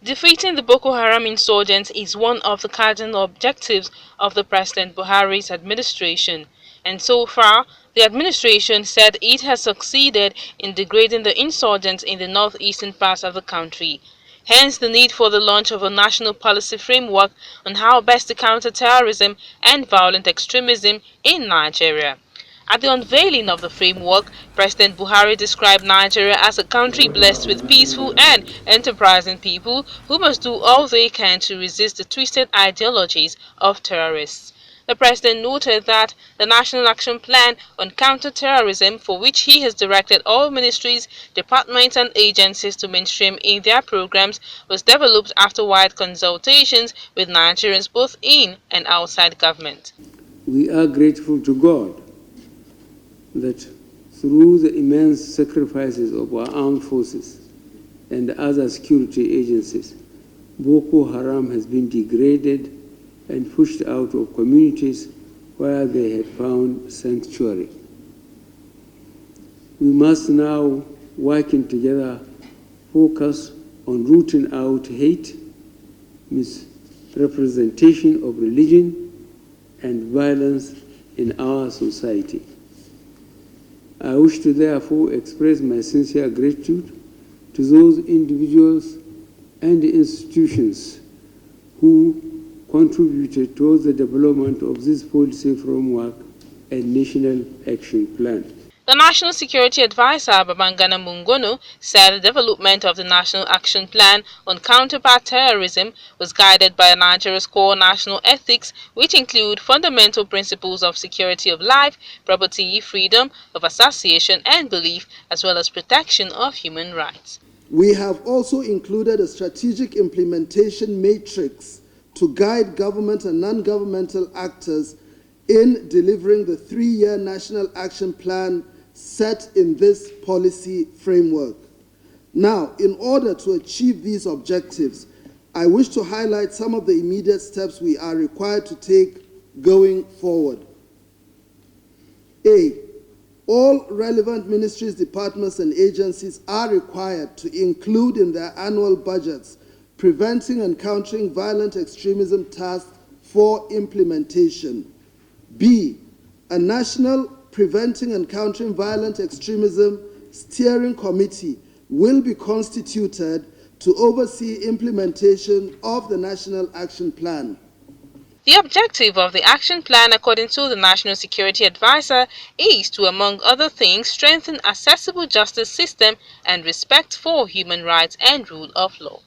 Defeating the Boko Haram insurgents is one of the cardinal objectives of the President Buhari's administration, and so far, the administration said it has succeeded in degrading the insurgents in the northeastern parts of the country. Hence the need for the launch of a national policy framework on how best to counter terrorism and violent extremism in Nigeria. At the unveiling of the framework, President Buhari described Nigeria as a country blessed with peaceful and enterprising people who must do all they can to resist the twisted ideologies of terrorists. The president noted that the National Action Plan on Counter-Terrorism, for which he has directed all ministries, departments and agencies to mainstream in their programs, was developed after wide consultations with Nigerians both in and outside government. We are grateful to God that through the immense sacrifices of our armed forces and other security agencies, Boko Haram has been degraded and pushed out of communities where they had found sanctuary. We must now, working together, focus on rooting out hate, misrepresentation of religion, and violence in our society. I wish to therefore express my sincere gratitude to those individuals and institutions who contributed towards the development of this policy framework and national action plan. The National Security Advisor Babangana Mungono said the development of the National Action Plan on Counterpart Terrorism was guided by Nigeria's core national ethics, which include fundamental principles of security of life, property, freedom of association and belief, as well as protection of human rights. We have also included a strategic implementation matrix to guide government and non-governmental actors in delivering the 3-year National Action Plan set in this policy framework. Now, in order to achieve these objectives, I wish to highlight some of the immediate steps we are required to take going forward. A. All relevant ministries, departments, and agencies are required to include in their annual budgets preventing and countering violent extremism tasks for implementation. B. A national Preventing and Countering Violent Extremism Steering Committee will be constituted to oversee implementation of the National Action Plan. The objective of the action plan, according to the National Security Advisor, is to, among other things, strengthen accessible justice system and respect for human rights and rule of law.